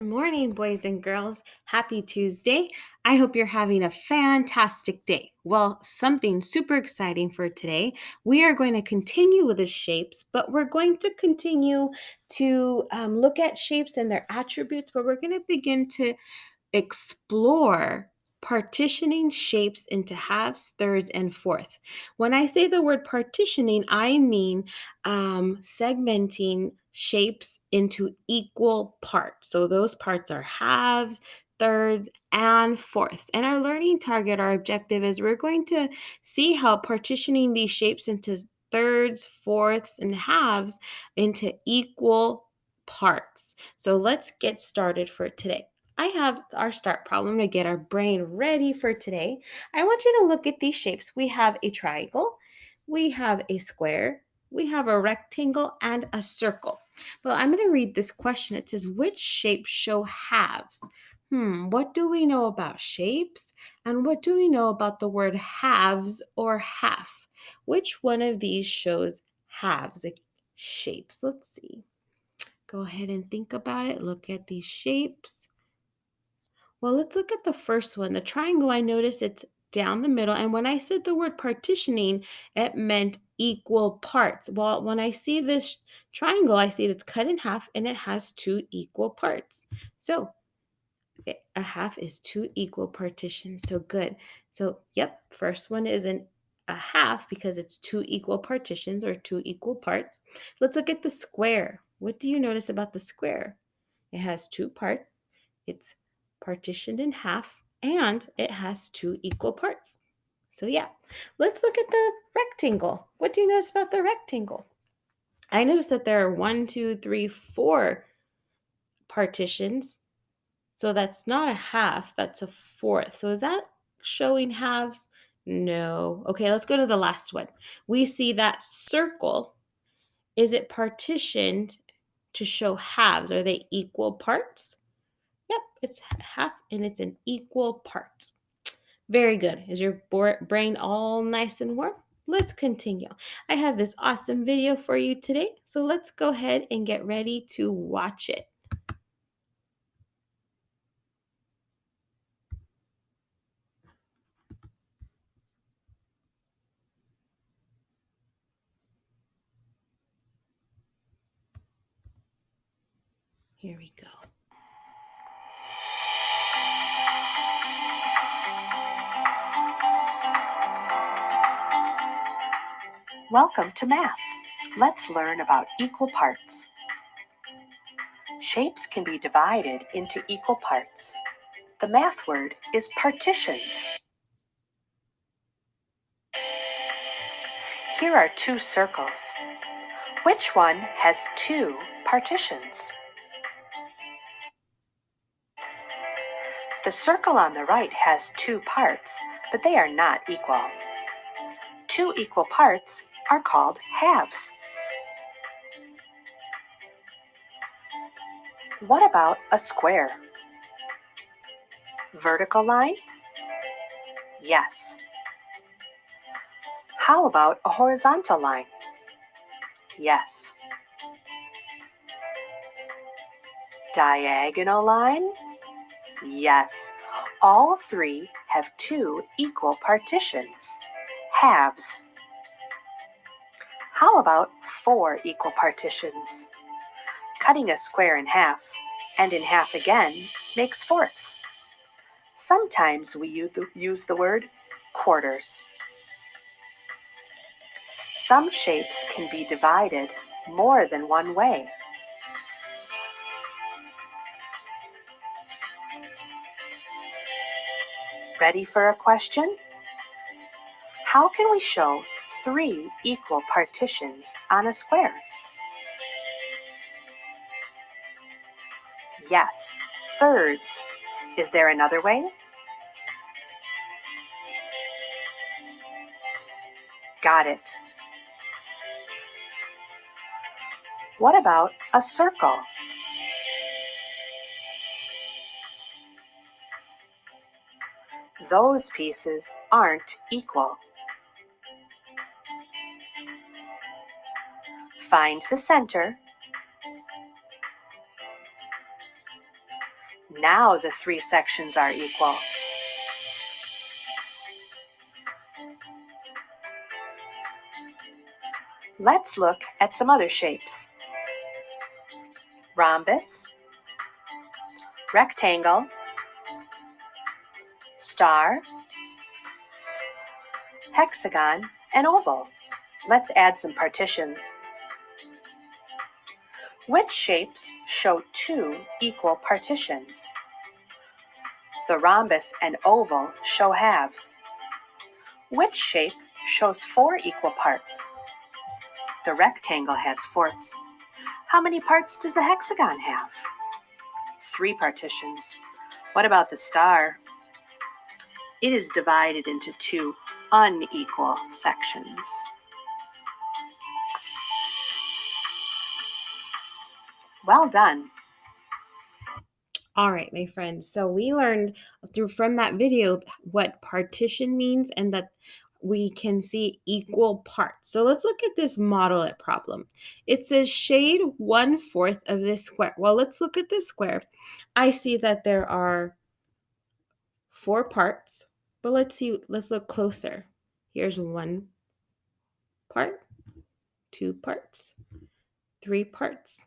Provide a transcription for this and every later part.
Good morning, boys and girls. Happy Tuesday. I hope you're having a fantastic day. Well, something super exciting for today. We are going to continue with the shapes, but we're going to continue to look at shapes and their attributes, but we're going to begin to explore partitioning shapes into halves, thirds, and fourths. When I say the word partitioning, I mean segmenting shapes into equal parts. So those parts are halves, thirds, and fourths. And our learning target, our objective is we're going to see how partitioning these shapes into thirds, fourths, and halves into equal parts. So let's get started for today. I have our start problem to get our brain ready for today. I want you to look at these shapes. We have a triangle, we have a square, we have a rectangle, and a circle. Well, I'm going to read this question. It says, which shapes show halves? What do we know about shapes? And what do we know about the word halves or half? Which one of these shows halves, like shapes? Let's see. Go ahead and think about it. Look at these shapes. Well, let's look at the first one. The triangle, I notice it's down the middle. And when I said the word partitioning, it meant equal parts. Well, when I see this triangle, I see it's cut in half and it has two equal parts. So a half is two equal partitions. So good. So, yep, first one is a half because it's two equal partitions or two equal parts. Let's look at the square. What do you notice about the square? It has two parts. It's partitioned in half and it has two equal parts. So yeah, let's look at the rectangle. What do you notice about the rectangle? I noticed that there are 4 partitions. So that's not a half, that's a fourth. So is that showing halves? No. Okay, let's go to the last one. We see that circle. Is it partitioned to show halves? Are they equal parts? Yep, it's half and it's an equal part. Very good. Is your brain all nice and warm? Let's continue. I have this awesome video for you today, so let's go ahead and get ready to watch it. Here we go. Welcome to math. Let's learn about equal parts. Shapes can be divided into equal parts. The math word is partitions. Here are two circles. Which one has two partitions? The circle on the right has two parts, but they are not equal. Two equal parts are called halves. What about a square? Vertical line? Yes. How about a horizontal line? Yes. Diagonal line? Yes. All three have two equal partitions, halves. How about 4 equal partitions? Cutting a square in half and in half again makes fourths. Sometimes we use the word quarters. Some shapes can be divided more than one way. Ready for a question? How can we show 3 equal partitions on a square? Yes, thirds. Is there another way? Got it. What about a circle? Those pieces aren't equal. Find the center Now the three sections are equal. Let's look at some other shapes. Rhombus, rectangle, star, hexagon, and oval. Let's add some partitions. Which shapes show two equal partitions? The rhombus and oval show halves. Which shape shows four equal parts? The rectangle has fourths. How many parts does the hexagon have? Three partitions. What about the star? It is divided into two unequal sections. Well done. All right, my friends. So we learned from that video what partition means and that we can see equal parts. So let's look at this model at problem. It says shade 1/4 of this square. Well, let's look at this square. I see that there are 4 parts, but let's look closer. Here's 1 part, 2 parts, 3 parts,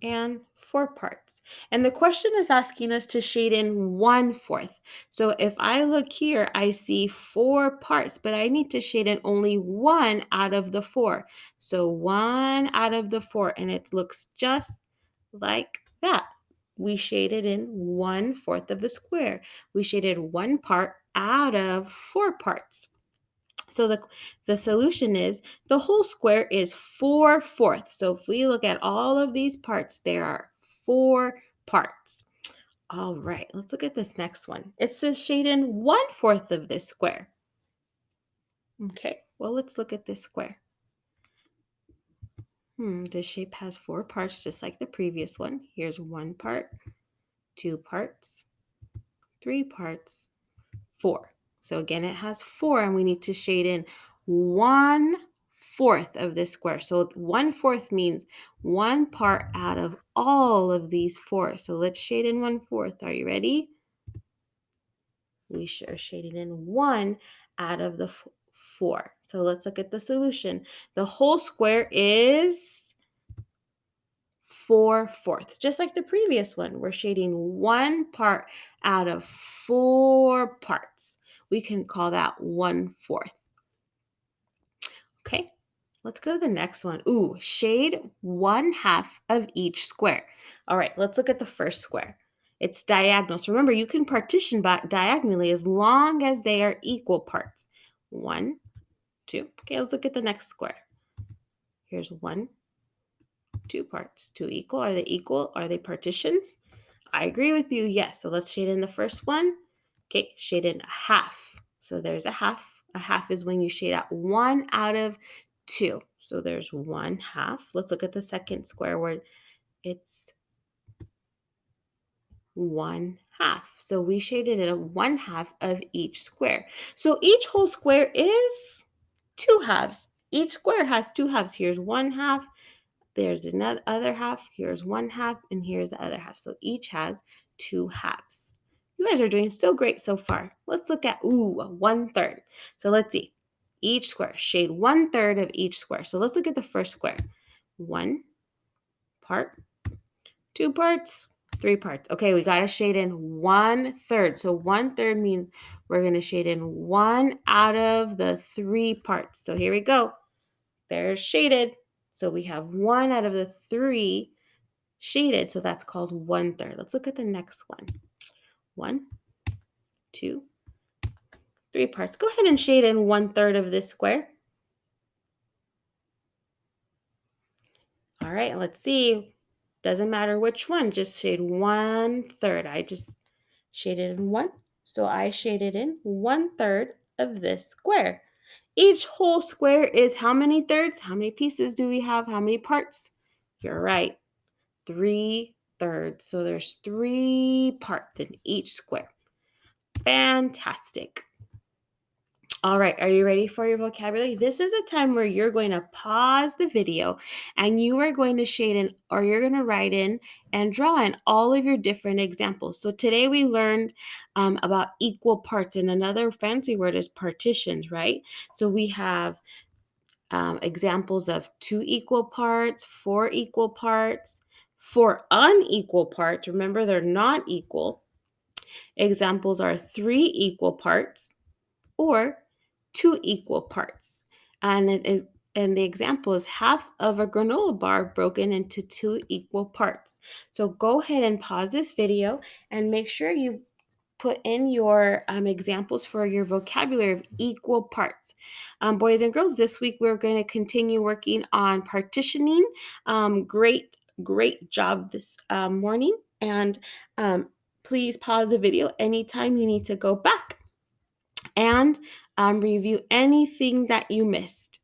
and 4 parts. And the question is asking us to shade in 1/4. So if I look here, I see 4 parts, but I need to shade in only one out of the 4. So 1 out of the 4, and it looks just like that. We shaded in 1/4 of the square. We shaded 1 part out of 4 parts. So the solution is the whole square is 4/4. So if we look at all of these parts, there are 4 parts. All right, let's look at this next one. It says shade in 1/4 of this square. Okay, well, let's look at this square. This shape has 4 parts, just like the previous one. Here's 1 part, 2 parts, 3 parts, 4. So again, it has 4, and we need to shade in 1/4 of this square. So 1/4 means 1 part out of all of these 4. So let's shade in 1/4. Are you ready? We are shading in 1 out of the 4. So let's look at the solution. The whole square is 4/4, just like the previous one. We're shading 1 part out of 4 parts. We can call that 1/4. Okay, let's go to the next one. Ooh, shade 1/2 of each square. All right, let's look at the first square. It's diagonal. So remember, you can partition diagonally as long as they are equal parts. 1, 2. Okay, let's look at the next square. Here's 1, 2 parts. 2 equal. Are they equal? Are they partitions? I agree with you. Yes. So let's shade in the first one. Okay, shade in a half. So there's a half. A half is when you shade out 1 out of 2. So there's 1/2. Let's look at the second square where it's 1/2. So we shaded in a 1/2 of each square. So each whole square is 2 halves. Each square has 2 halves. Here's 1/2. There's another other half. Here's 1/2, and here's the other half. So each has 2 halves. You guys are doing so great so far. Let's look at 1/3. So let's see. Each square, shade 1/3 of each square. So let's look at the first square. 1 part, 2 parts, 3 parts. Okay, we got to shade in 1/3. So 1/3 means we're going to shade in 1 out of the 3 parts. So here we go. They're shaded. So we have 1 out of the 3 shaded. So that's called 1/3. Let's look at the next one. 1, 2, 3 parts. Go ahead and shade in 1/3 of this square. All right, let's see. Doesn't matter which one, just shade 1/3. I just shaded in 1. So I shaded in 1/3 of this square. Each whole square is how many thirds? How many pieces do we have? How many parts? You're right. 3/3. So there's 3 parts in each square. Fantastic. All right, are you ready for your vocabulary? This is a time where you're going to pause the video and you are going to shade in or you're going to write in and draw in all of your different examples. So today we learned about equal parts, and another fancy word is partitions, right? So we have examples of 2 equal parts, 4 equal parts, 4 unequal parts. Remember, they're not equal. Examples are 3 equal parts or 2 equal parts. And the example is half of a granola bar broken into 2 equal parts. So go ahead and pause this video and make sure you put in your examples for your vocabulary of equal parts. Boys and girls, this week we're going to continue working on partitioning. Great job this morning. And please pause the video anytime you need to go back and review anything that you missed.